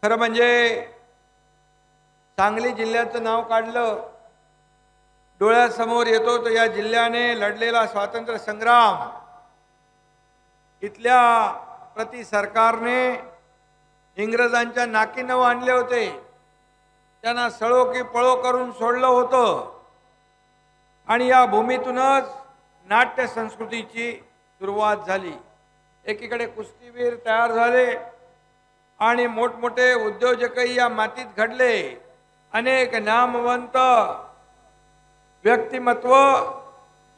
खरं म्हणजे सांगली जिल्ह्याचं नाव काढलं डोळ्यासमोर येतो तर या जिल्ह्याने लढलेला स्वातंत्र्य संग्राम इथल्या प्रति सरकारने इंग्रजांच्या नाकीनऊ आणले होते, त्यांना सळो की पळो करून सोडलं होतं आणि या भूमीतूनच नाट्य संस्कृतीची सुरुवात झाली। एकीकडे कुस्तीवीर तयार झाले आणि मोठमोठे उद्योजकही या मातीत घडले, अनेक नामवंत व्यक्तिमत्व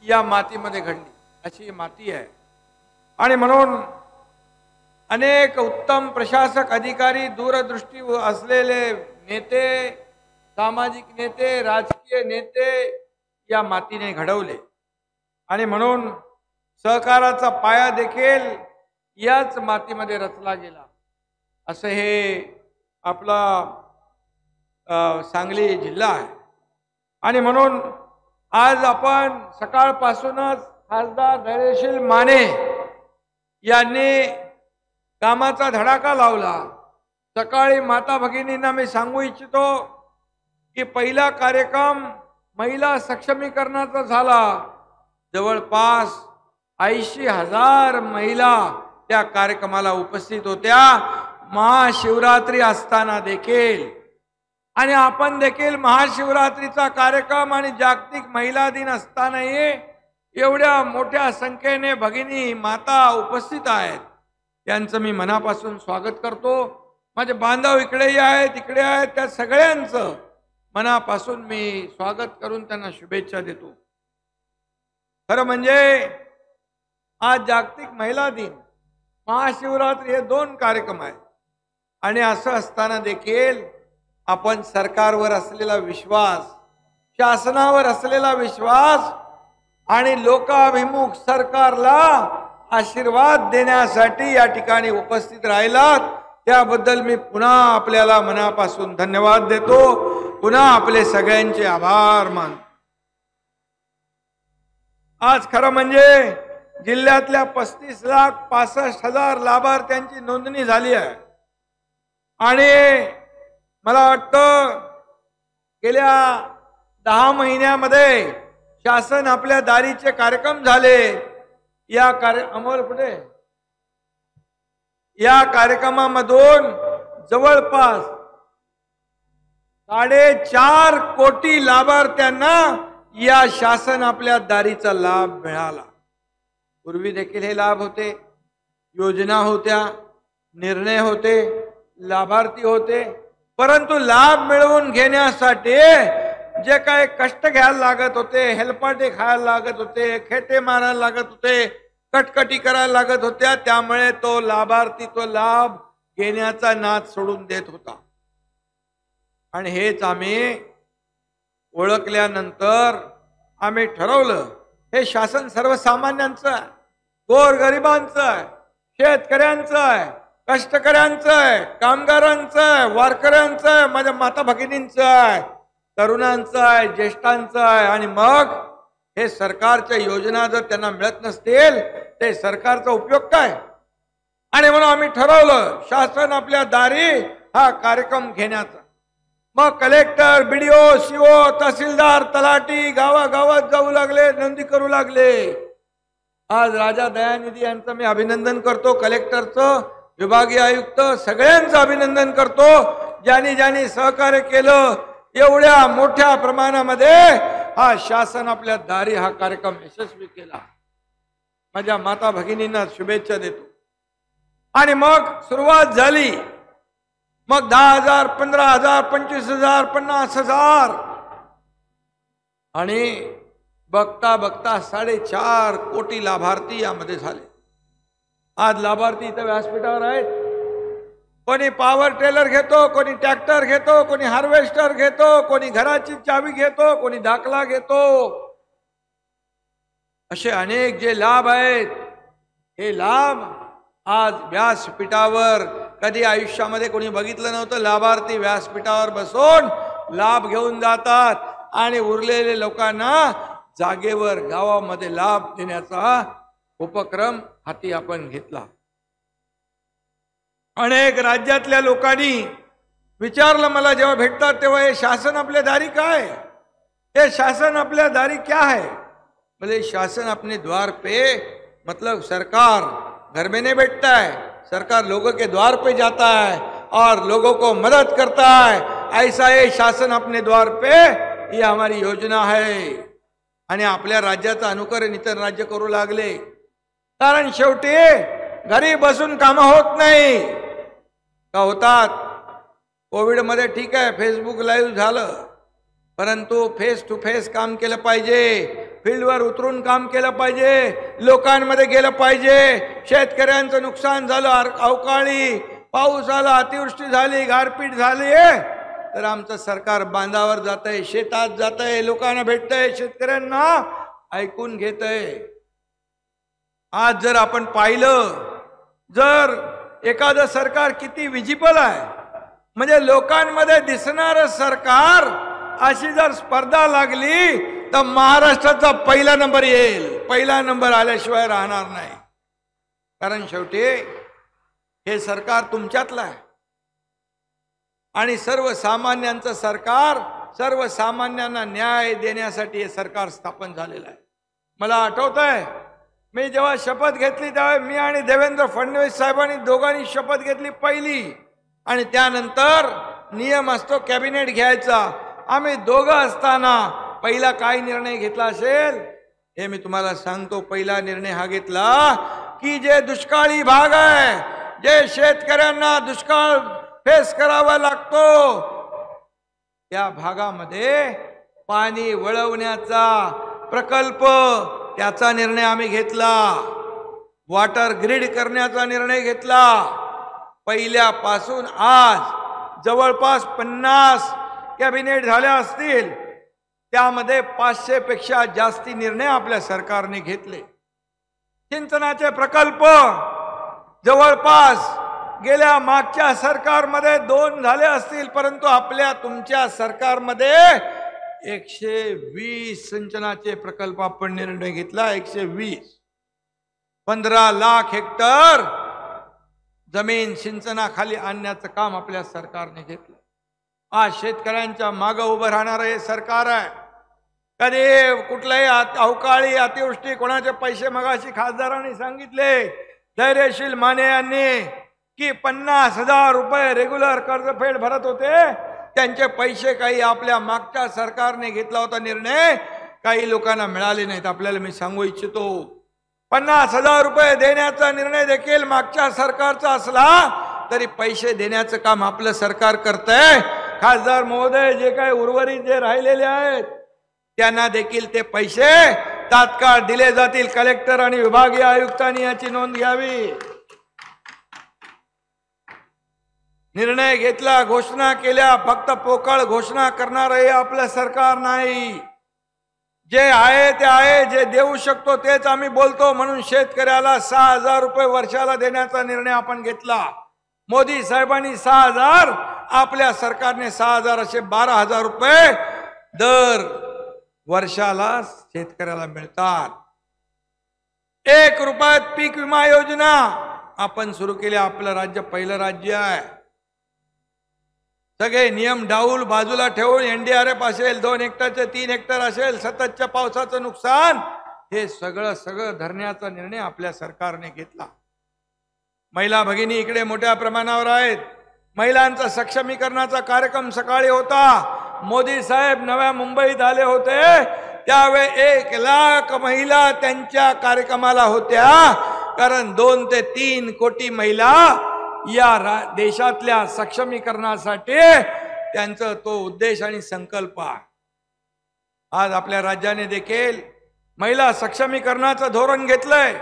या मातीमध्ये घडली, अशी माती आहे। आणि म्हणून अनेक उत्तम प्रशासक अधिकारी दूरदृष्टी असलेले नेते, सामाजिक नेते, राजकीय नेते या मातीने घडवले आणि म्हणून सहकाराचा पाया देखील याच मातीमध्ये रचला गेला। असं हे आपला सांगली जिल्हा आहे आणि म्हणून आज आपण सकाळपासूनच खासदार धैर्यशील माने यांनी कामाचा धडाका लावला। सकाळी माता भगिनींना मी सांगू इच्छितो की पहिला कार्यक्रम महिला सक्षमीकरणाचा झाला। जवळपास 80,000 महिला त्या कार्यक्रमाला उपस्थित होत्या, महाशिवरात्री असताना देखील। आणि आपण देखील महाशिवरात्रीचा कार्यक्रम आणि जागतिक महिला दिन असतानाही एवढ्या मोठ्या संख्येने भगिनी माता उपस्थित आहेत, त्यांचं मी मनापासून स्वागत करतो। माझे बांधव इकडेही आहेत, तिकडे आहेत, त्या सगळ्यांचं मनापासून मी स्वागत करून त्यांना शुभेच्छा देतो। खरं म्हणजे आज जागतिक महिला दिन, महाशिवरात्री हे दोन कार्यक्रम आहेत आणि असं असताना देखील आपण सरकारवर असलेला विश्वास, शासनावर असलेला विश्वास आणि लोकाभिमुख सरकारला आशीर्वाद देण्यासाठी या ठिकाणी उपस्थित राहिलात, त्याबद्दल मी पुन्हा आपल्याला मनापासून धन्यवाद देतो, पुन्हा आपले सगळ्यांचे आभार मानतो। आज खरं म्हणजे जिल्ह्यातल्या 35,65,000 लाभार्थ्यांची नोंदणी झाली आहे आणि मला वाटतं गेल्या 10 महिन्यामध्ये शासन आपल्या दारीचे कार्यक्रम झाले। या कार्यक्रमामधून जवळपास 4.5 कोटी लाभार्थ्यांना या शासन आपल्या दारीचा लाभ मिळाला। पूर्वी देखील हे लाभ होते, योजना होत्या, निर्णय होते, लाभार्थी होते, परंतु लाभ मिळवून घेण्यासाठी जे काही कष्ट घ्यायला लागत होते, हेलपाटे खायला लागत होते, खेटे मारायला लागत होते, कटकटी करायला लागत होत्या, त्यामुळे तो लाभार्थी तो लाभ घेण्याचा नाद सोडून देत होता। आणि हेच आम्ही ओळखल्यानंतर आम्ही ठरवलं हे शासन सर्वसामान्यांचं आहे, गोरगरिबांचं आहे, शेतकऱ्यांचं आहे, कष्टकऱ्यांचं आहे, कामगारांचं आहे, वारकऱ्यांचं आहे, माझ्या माता भगिनींचं आहे, तरुणांचं आहे, ज्येष्ठांचं आहे। आणि मग हे सरकारच्या योजना जर त्यांना मिळत नसतील ते सरकारचा उपयोग काय? आणि म्हणून आम्ही ठरवलं शासन आपल्या दारी हा कार्यक्रम घेण्याचा। मग कलेक्टर, बीडीओ, सीओ, तहसीलदार, तलाठी गावागावात जाऊ लागले, नोंदी करू लागले। आज राजा दयानिधी यांचं मी अभिनंदन करतो, कलेक्टरचं, विभागीय आयुक्त सगळ्यांचं अभिनंदन करतो, ज्यांनी ज्यांनी सहकार्य केलं। एवढ्या मोठ्या प्रमाणामध्ये हा शासन आपल्या दारी हा कार्यक्रम यशस्वी केला। माझ्या माता भगिनींना शुभेच्छा देतो। आणि मग सुरुवात झाली, मग 10,000, 15,000, 25,000, 50,000 आणि बघता बघता 4.5 कोटी लाभार्थी यामध्ये झाले। आज लाभार्थी इथं व्यासपीठावर आहेत, कोणी पॉवर टेलर घेतो, कोणी ट्रॅक्टर घेतो, कोणी हार्वेस्टर घेतो, कोणी घराची चावी घेतो, कोणी दाखला घेतो। असे अनेक जे लाभ आहेत, हे लाभ आज व्यासपीठावर कधी आयुष्यामध्ये कोणी बघितलं नव्हतं। लाभार्थी व्यासपीठावर बसून लाभ घेऊन जातात आणि उरलेले लोकांना जागेवर गावामध्ये लाभ देण्याचा उपक्रम हाती आपण घेतला। अनेक राज्यातल्या लोकांनी विचारलं मला जेव्हा भेटतात तेव्हा हे शासन आपल्या दारी काय, ये शासन अपने दारी क्या है? बोले शासन अपने द्वार पे, मतलब सरकार घर में नहीं बैठता है, सरकार लोगों के द्वार पे जाता है और लोगों को मदद करता है, ऐसा ये शासन अपने द्वार पे, ये हमारी योजना है। आणि आपल्या राज्याचं अनुकरण इतर राज्य करू लागले, कारण शेवटी घरी बसून काम होत नाही का? होतात। कोविड मध्ये ठीक आहे फेसबुक लाईव्ह झालं, परंतु फेस टू फेस काम केलं पाहिजे, फील्डवर उतरून काम केलं पाहिजे, लोकांमध्ये गेलं पाहिजे। शेतकऱ्यांचं नुकसान झालं, अवकाळी पाऊस आला, अतिवृष्टी झाली, गारपीट झाली, तर आमचं सरकार बांधावर जातंय, शेतात जातंय, लोकांना भेटतंय, शेतकऱ्यांना ऐकून घेतंय। आज जर आपण पाहिलं, जर एखादं सरकार किती विजिबल आहे, म्हणजे लोकांमध्ये दिसणारं सरकार, अशी जर स्पर्धा लागली तर महाराष्ट्राचा पहिला नंबर येईल, पहिला नंबर आल्याशिवाय राहणार नाही। कारण शेवटी हे सरकार तुमच्यातलं आहे आणि सर्वसामान्यांचं सरकार, सर्वसामान्यांना न्याय देण्यासाठी हे सरकार स्थापन झालेलं आहे। मला आठवतंय मी जेव्हा शपथ घेतली तेव्हा मी आणि देवेंद्र फडणवीस साहेबांनी दोघांनी शपथ घेतली पहिली, आणि त्यानंतर नियम असतो कॅबिनेट घ्यायचा। आम्ही दोघं असताना पहिला काय निर्णय घेतला असेल हे मी तुम्हाला सांगतो। पहिला निर्णय हा घेतला की जे दुष्काळी भाग आहे, जे शेतकऱ्यांना दुष्काळ फेस करावा लागतो, त्या भागामध्ये पाणी वळवण्याचा प्रकल्प, त्याचा निर्णय आम्ही घेतला। वॉटर ग्रिड करण्याचा निर्णय घेतला। पहिल्यापासून आज जवळपास 50 कॅबिनेट झाल्या असतील, त्यामध्ये 500 पेक्षा जास्ती निर्णय आपल्या सरकारने घेतले। सिंचनाचे प्रकल्प जवळपास गेल्या मागच्या सरकारमध्ये 2 झाले असतील, परंतु आपल्या तुमच्या सरकारमध्ये 120 सिंचनाचे प्रकल्प आपण निर्णय घेतला। 120, 15 लाख हेक्टर जमीन सिंचनाखाली आणण्याचं काम आपल्या सरकारने घेतलं। आज शेतकऱ्यांच्या मागे उभं राहणारं हे सरकार आहे। कधी कुठल्याही अवकाळी अतिवृष्टी, कोणाचे पैसे, मगाशी खासदारांनी सांगितले, धैर्यशील माने यांनी, की 50,000 रुपये रेग्युलर कर्जफेड भरत होते, त्यांचे पैसे काही आपल्या मागच्या सरकारने घेतला होता निर्णय, काही लोकांना मिळाले नाहीत। आपल्याला मी सांगू इच्छितो, 50,000 रुपये देण्याचा निर्णय देखील मागच्या सरकारचा असला तरी पैसे देण्याचं काम आपलं सरकार करतंय। खासदार महोदय जे काही उर्वरित जे राहिलेले आहेत त्यांना देखील ते पैसे तात्काळ दिले जातील। कलेक्टर आणि विभागीय आयुक्तांनी याची नोंद घ्यावी। निर्णय घेतला, घोषणा केल्या, फक्त पोकळ घोषणा करणार हे आपलं सरकार नाही। जे आहे ते आहे, जे देऊ शकतो तेच आम्ही बोलतो। म्हणून शेतकऱ्याला 6,000 रुपये वर्षाला देण्याचा निर्णय आपण घेतला। मोदी साहेबांनी 6,000, आपल्या सरकारने 6,000, असे 12,000 रुपये दर वर्षाला शेतकऱ्याला मिळतात। 1 रुपयात पीक विमा योजना आपण सुरू केली। आपलं राज्य पहिलं राज्य आहे। सगळे नियम डाऊल बाजूला ठेवून एनडीआरएफ असेल, 2 हेक्टरचे 3 हेक्टर असेल, सततच्या पावसाचं नुकसान, हे सगळं धरण्याचा निर्णय आपल्या सरकारने घेतला। महिला भगिनी इकडे मोठ्या प्रमाणावर आहेत। महिलांचा सक्षमीकरणाचा कार्यक्रम सकाळी होता। मोदी साहेब नव्या मुंबईत आले होते, त्यावेळी 1 लाख महिला त्यांच्या कार्यक्रमाला होत्या, कारण 2 ते 3 कोटी महिला या देशातल्या सक्षमीकरणासाठी त्यांचा तो उद्देश आणि संकल्प आहे। आज आपल्या राज्याने देखील महिला सक्षमीकरणाचं धोरण घेतलंय।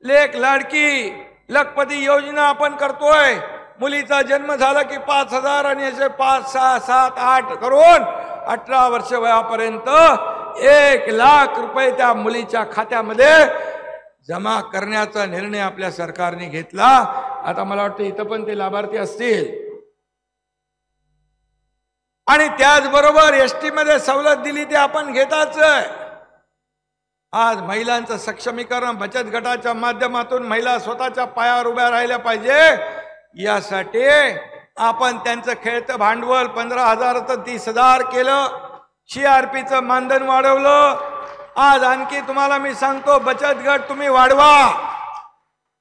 लेक लाडकी लखपती योजना आपण करतोय। मुलीचा जन्म झाला की 5,000 आणि असे 5, 6, 7, 8 करून 18 वर्ष वयापर्यंत 1 लाख रुपये त्या मुलीच्या खात्यामध्ये जमा करण्याचा निर्णय आपल्या सरकारने घेतला। आता मला वाटतं इथं पण ते लाभार्थी असतील। आणि त्याचबरोबर एसटी मध्ये सवलत दिली ते आपण घेताच। आज महिलांचं सक्षमीकरण, बचत गटाच्या माध्यमातून महिला स्वतःच्या पायावर उभ्या राहिल्या पाहिजे, यासाठी आपण त्यांचं खेळतं भांडवल 15,000 तर 30,000 केलं. CRPचं मानधन वाढवलं. आज आणखी तुम्हाला मी सांगतो, बचत गट तुम्ही वाढवा.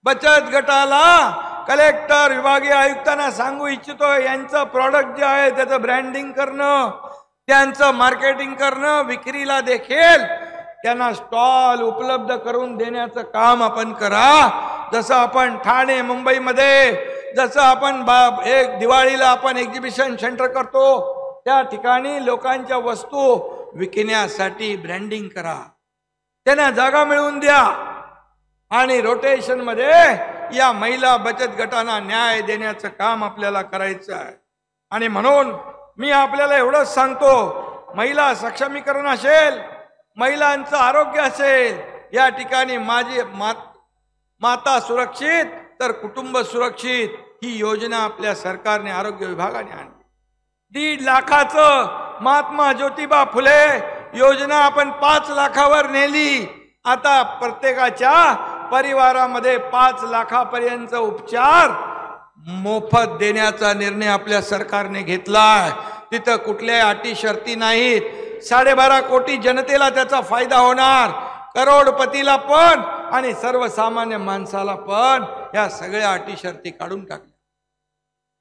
बचत गटाला कलेक्टर विभागीय आयुक्तांना सांगू इच्छितो, यांचं प्रॉडक्ट जे आहे त्याचं ब्रँडिंग करणं, त्यांचं मार्केटिंग करणं, विक्रीला देखील त्यांना स्टॉल उपलब्ध करून देण्याचं काम आपण करा. जसं आपण ठाणे मुंबईमध्ये जसं आपण एक दिवाळीला आपण एक्झिबिशन सेंटर करतो, त्या ठिकाणी लोकांच्या वस्तू विकण्यासाठी ब्रँडिंग करा, त्यांना जागा मिळवून द्या. आणि रोटेशन मध्ये या महिला बचत गटांना न्याय देण्याचं काम आपल्याला करायचं आहे. आणि म्हणून मी आपल्याला एवढंच सांगतो, महिला सक्षमीकरण असेल, महिलांचं आरोग्य असेल, या ठिकाणी माझी माता सुरक्षित तर कुटुंब सुरक्षित ही योजना आपल्या सरकारने आरोग्य विभागाने आणली. 1.5 लाखाचं महात्मा ज्योतिबा फुले योजना आपण 5 लाखावर नेली. आता प्रत्येकाच्या परिवारामध्ये 5 लाखापर्यंत उपचार मोफत देण्याचा निर्णय आपल्या सरकारने घेतलाय. तिथं कुठल्याही अटी शर्ती नाहीत. 12.5 कोटी जनतेला त्याचा फायदा होणार, करोडपतीला पण आणि सर्वसामान्य माणसाला पण. या सगळ्या अटी शर्ती काढून टाकल्या.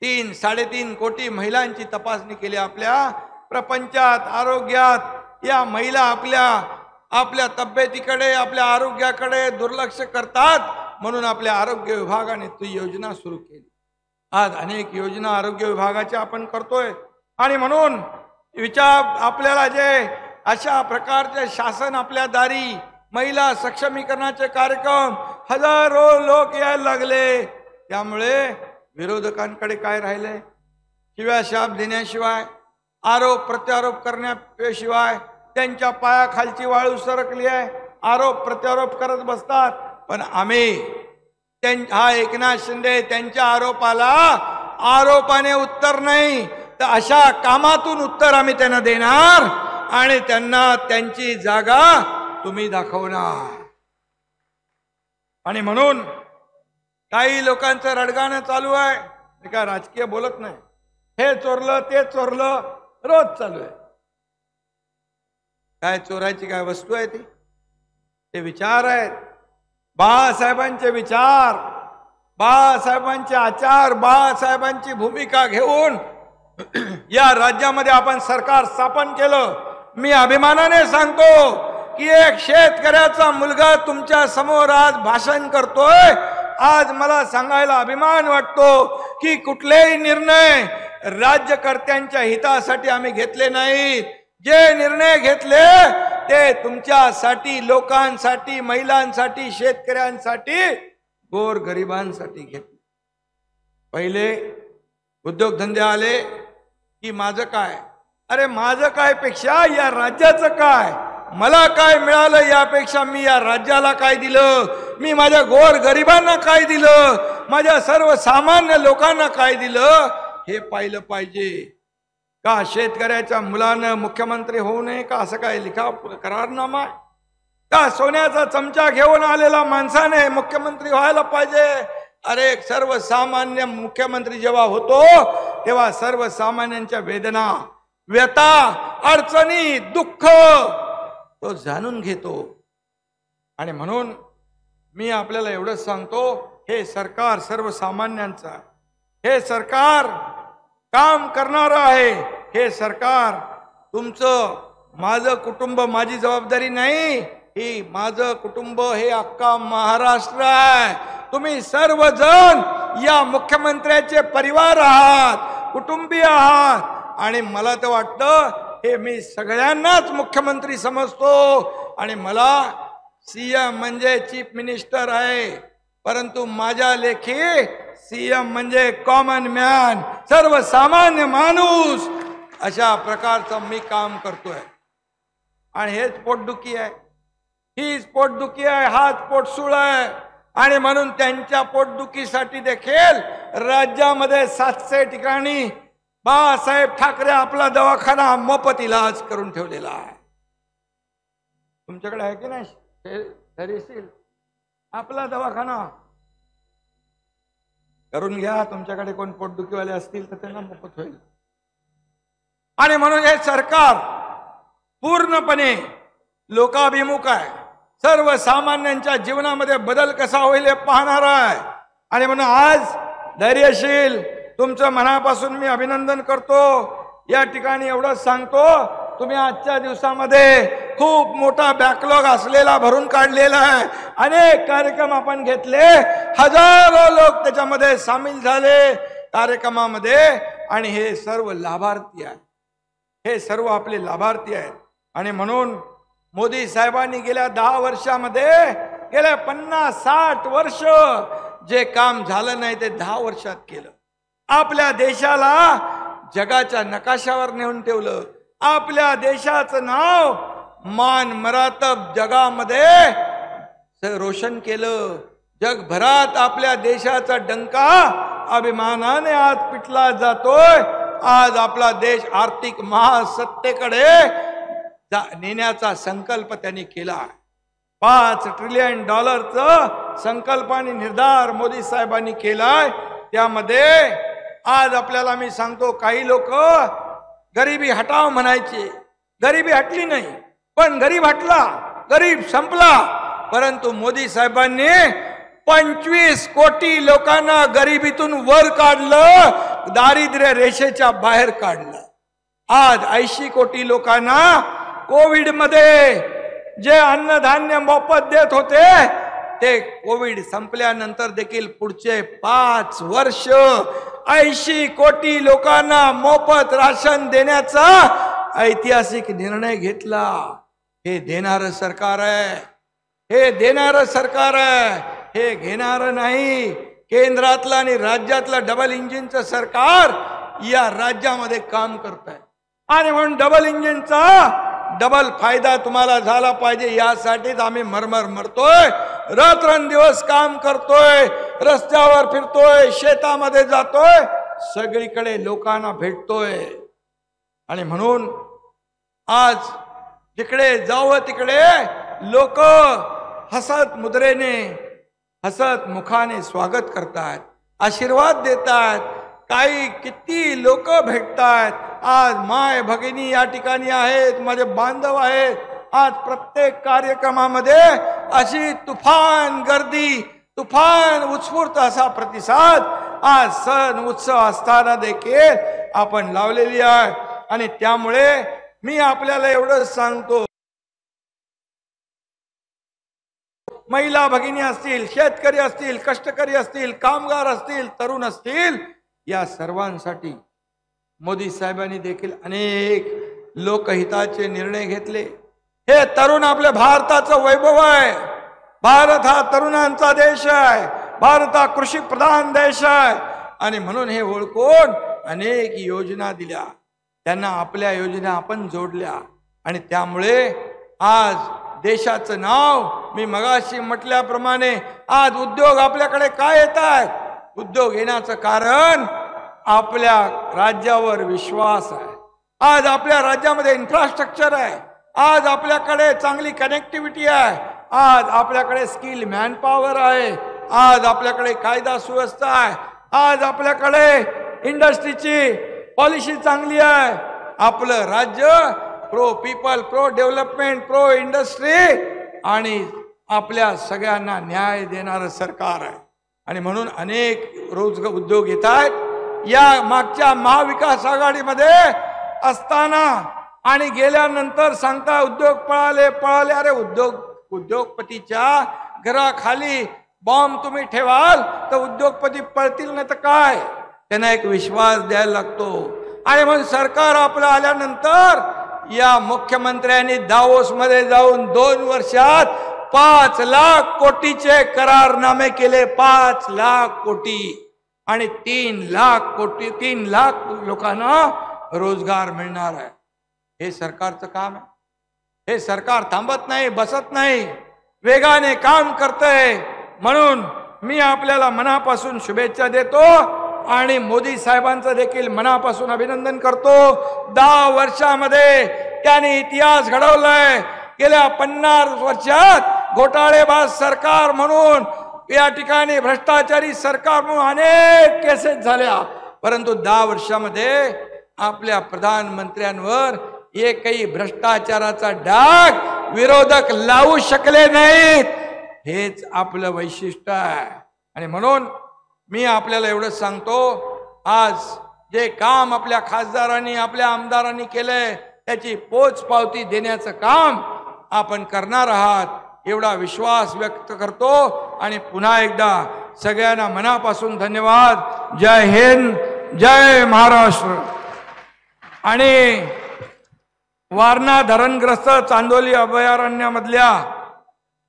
3-3.5 कोटी महिलांची तपासणी केली आपल्या प्रपंचात, आरोग्यात. या महिला आपल्या तब्येतीकडे, आपल्या आरोग्याकडे दुर्लक्ष करतात, म्हणून आपल्या आरोग्य विभागाने ती योजना सुरू केली. आज अनेक योजना आरोग्य विभागाच्या आपण करतोय. आणि म्हणून विचार आपल्याला जे अशा प्रकारचे शासन आपल्या दारी, महिला सक्षमीकरणाचे कार्यक्रम, हजारो लोक यायला लागले. त्यामुळे विरोधकांकडे काय राहिले? शिव्याशाप देण्याशिवाय, आरोप प्रत्यारोप करण्याशिवाय. त्यांच्या पायाखालची वाळू सरकली आहे, आरोप प्रत्यारोप करत बसतात. पण आम्ही हा एकनाथ शिंदे त्यांच्या आरोपाला आरोपाने उत्तर नाही, तर अशा कामातून उत्तर आम्ही त्यांना देणार आणि त्यांना त्यांची जागा तुम्ही दाखवणार. आणि म्हणून काही लोकांचं रडगाणं चालू आहे. मी काय राजकीय बोलत नाही, हे चोरलं ते चोरलं रोज चालू आहे. काय चोरायची काय वस्तू आहे ती? ते विचार आहेत, बाळासाहेबांचे विचार, बाळासाहेबांचे आचार, बाळासाहेबांची भूमिका घेऊन या राज्यामध्ये आपण सरकार स्थापन केलं. मी अभिमानाने सांगतो की एक शेतकऱ्याचा मुलगा तुमच्या समोर आज भाषण करतोय. आज मला सांगायला अभिमान वाटतो की कुठलेही निर्णय राज्यकर्त्यांच्या हितासाठी आम्ही घेतले नाहीत. जे निर्णय घेतले ते तुमच्यासाठी, लोकांसाठी, महिलांसाठी, शेतकऱ्यांसाठी, गोरगरिबांसाठी घेतले. पहिले उद्योगधंदे आले की माझं काय, अरे माझं काय पेक्षा या राज्याचं काय, मला काय मिळालं यापेक्षा मी या राज्याला काय दिलं, मी माझ्या गोरगरिबांना काय दिलं, माझ्या सर्वसामान्य लोकांना काय दिलं, हे पाहिलं पाहिजे. का शेतकऱ्याच्या मुलानं मुख्यमंत्री होऊ नये का? असं काय लिखा करारनामा? का सोन्याचा चमचा घेऊन आलेला माणसाने मुख्यमंत्री व्हायला पाहिजे? अरे सर्वसामान्य मुख्यमंत्री जेव्हा होतो तेव्हा सर्वसामान्यांच्या वेदना, व्यथा, अडचणी, दुःख तो जाणून घेतो. आणि म्हणून मी आपल्याला एवढंच सांगतो, हे सरकार सर्वसामान्यांचं आहे, हे सरकार काम करणार आहे, हे सरकार तुमचं, माझं कुटुंब माझी जबाबदारी नाही, ही माझं कुटुंब हे अख्खा महाराष्ट्र आहे. तुम्ही सर्वजण या मुख्यमंत्र्याचे परिवार आहात, कुटुंबीय आहात. आणि मला तर वाटतं हे मी सगळ्यांनाच मुख्यमंत्री समजतो. आणि मला सीएम म्हणजे चीफ मिनिस्टर आहे, परंतु माझ्या लेखी सीएम म्हणजे कॉमन मॅन, सर्वसामान्य माणूस. अशा प्रकारचं मी काम करतोय. आणि हेच पोटदुखी आहे, हीच पोटदुखी आहे, हाच पोटसूळ आहे. आणि म्हणून त्यांच्या पोटदुखीसाठी देखील राज्यामध्ये 700 ठिकाणी बाळासाहेब ठाकरे आपला दवाखाना मोफत इलाज करून ठेवलेला आहे. तुमच्याकडे आहे की नाही धैर्यशील आपला दवाखाना? करून घ्या. तुमच्याकडे कोण पोटदुखीवाले असतील तर त्यांना मोफत होईल. आणि म्हणून हे सरकार पूर्णपणे लोकाभिमुख आहे. सर्वसामान्यांच्या जीवनामध्ये बदल कसा होईल हे पाहणार आहे. आणि म्हणून आज धैर्यशील तुमचं मनापासून मी अभिनंदन करतो. या ठिकाणी एवढंच सांगतो, तुम्ही आजच्या दिवसामध्ये खूप मोठा बॅकलॉग असलेला भरून काढलेला आहे. अनेक कार्यक्रम आपण घेतले, हजारो लोक त्याच्यामध्ये सामील झाले कार्यक्रमामध्ये. आणि हे सर्व लाभार्थी आहेत, हे सर्व आपले लाभार्थी आहेत. आणि म्हणून मोदी साहेबांनी गेल्या 10 वर्षामध्ये, गेल्या 50-60 वर्ष जे काम झालं नाही ते 10 वर्षात केलं. आपल्या देशाला जगाच्या नकाशावर नेऊन ठेवलं. आपल्या देशाचं नाव मान मरातब जगामध्ये रोशन केलं. जगभरात आपल्या देशाचा डंका अभिमानाने आज पिटला जातोय. आज आपला देश आर्थिक महासत्तेकडे नेण्याचा संकल्प त्यांनी केला. $5 ट्रिलियन संकल्प आणि निर्धार मोदी साहेबांनी केलाय. त्यामध्ये आज आपल्याला मी सांगतो, काही लोक गरिबी हटाव म्हणायचे, गरिबी हटली नाही, पण गरीब हटला, गरीब संपला. परंतु मोदी साहेबांनी 25 कोटी लोकांना गरिबीतून वर काढलं, दारिद्र्य रेषेच्या बाहेर काढलं. आज 80 कोटी लोकांना कोविड मध्ये जे अन्नधान्य मोफत देत होते ते कोविड संपल्यानंतर देखील पुढचे 5 वर्ष 80 कोटी लोकांना मोफत राशन देण्याचा ऐतिहासिक निर्णय घेतला. हे देणारं सरकार आहे, हे देणारं सरकार आहे, हे घेणारं नाही. केंद्रातलं आणि राज्यातलं डबल इंजिनचं सरकार या राज्यामध्ये काम करत आहे. आणि म्हणून डबल इंजिनचा डबल फायदा तुम्हाला झाला पाहिजे, यासाठीच आम्ही मरमर मरतोय, रात्रंदिवस काम करतोय, रस्त्यावर फिरतोय, शेतामध्ये जातोय, सगळीकडे लोकांना भेटतोय. आणि म्हणून आज जिकडे जावं तिकडे लोक हसत मुद्रेने, हसत मुखाने स्वागत करतात, आशीर्वाद देतात. काही किती लोक भेटतात. आज माय भगिनी या ठिकाणी आहेत, माझे बांधव आहेत. आज प्रत्येक कार्यक्रमामध्ये अशी तुफान गर्दी, तुफान उत्स्फूर्त असा प्रतिसाद आज सण उत्सव असताना देखील आपण लावलेली आहे. आणि त्यामुळे मी आपल्याला एवढंच सांगतो, महिला भगिनी असतील, शेतकरी असतील, कष्टकरी असतील, कामगार असतील, तरुण असतील, या सर्वांसाठी मोदी साहेबांनी देखील अनेक लोकहिताचे निर्णय घेतले. हे तरुण आपल्या भारताचं वैभव आहे. भारत हा तरुणांचा देश आहे. भारत हा कृषी प्रधान देश आहे. आणि म्हणून हे ओळखून अनेक योजना दिल्या, त्यांना आपल्या योजना आपण जोडल्या. आणि त्यामुळे आज देशाचं नाव, मी मगाशी म्हटल्याप्रमाणे, आज उद्योग आपल्याकडे काय येत आहेत? उद्योग येण्याचं कारण आपल्या राज्यावर विश्वास आहे. आज आपल्या राज्यामध्ये इन्फ्रास्ट्रक्चर आहे. आज आपल्याकडे चांगली कनेक्टिव्हिटी आहे. आज आपल्याकडे स्किल मॅनपॉवर आहे. आज आपल्याकडे कायदा सुव्यवस्था आहे. आज आपल्याकडे इंडस्ट्रीची पॉलिसी चांगली आहे. आपलं राज्य pro people, pro development, pro industry आणि आपल्या सगळ्यांना न्याय देणारं सरकार आहे. आणि म्हणून अनेक रोजगार उद्योग येत आहेत. या मागच्या महाविकास आघाडीमध्ये असताना आणि गेल्यानंतर सांगता उद्योग पळाले पळाले. अरे उद्योगपतीच्या घराखाली बॉम्ब तुम्ही ठेवाल तर उद्योगपती पळतील, नाही तर काय? त्यांना एक विश्वास द्यायला लागतो. आणि म्हणून सरकार आपलं आल्यानंतर या मुख्यमंत्र्यांनी दावोस मध्ये जाऊन 2 वर्षात 5 लाख कोटीचे करारनामे केले. 5 लाख कोटी. आणि 3 लाख लोकांना रोजगार मिळणार आहे. हे सरकारचं काम आहे. हे सरकार थांबत नाही, बसत नाही, वेगाने काम करतंय. म्हणून मी आपल्याला मनापासून शुभेच्छा देतो आणि मोदी साहेबांचं देखील मनापासून अभिनंदन करतो. 10 वर्षामध्ये त्यांनी इतिहास घडवलाय. गेल्या 50 वर्षात घोटाळेबाज सरकार म्हणून या ठिकाणी भ्रष्टाचारी सरकारमुळे अनेक केसेस झाल्या, परंतु 10 वर्षामध्ये आपल्या प्रधानमंत्र्यांवर एकही भ्रष्टाचाराचा डाग विरोधक लावू शकले नाहीत. हेच आपलं वैशिष्ट्य आहे. आणि म्हणून मी आपल्याला एवढंच सांगतो, आज जे काम आपल्या खासदारांनी आपल्या आमदारांनी केलंय त्याची पोचपावती देण्याचं काम आपण करणार आहात एवढा विश्वास व्यक्त करतो. आणि पुन्हा एकदा सगळ्यांना मनापासून धन्यवाद. जय हिंद, जय महाराष्ट्र. आणि वारणा धरणग्रस्त चांदोली अभयारण्यामधल्या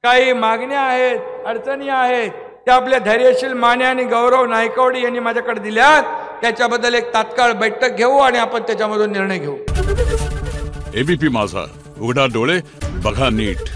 काही मागण्या आहेत, अडचणी आहेत, त्या आपल्या धैर्यशील माने आणि गौरव नायकवडी यांनी माझ्याकडे दिल्यात. त्याच्याबद्दल एक तात्काळ बैठक घेऊ आणि आपण त्याच्यामधून निर्णय घेऊ. एबीपी माझा, उघडा डोळे बघा नीट.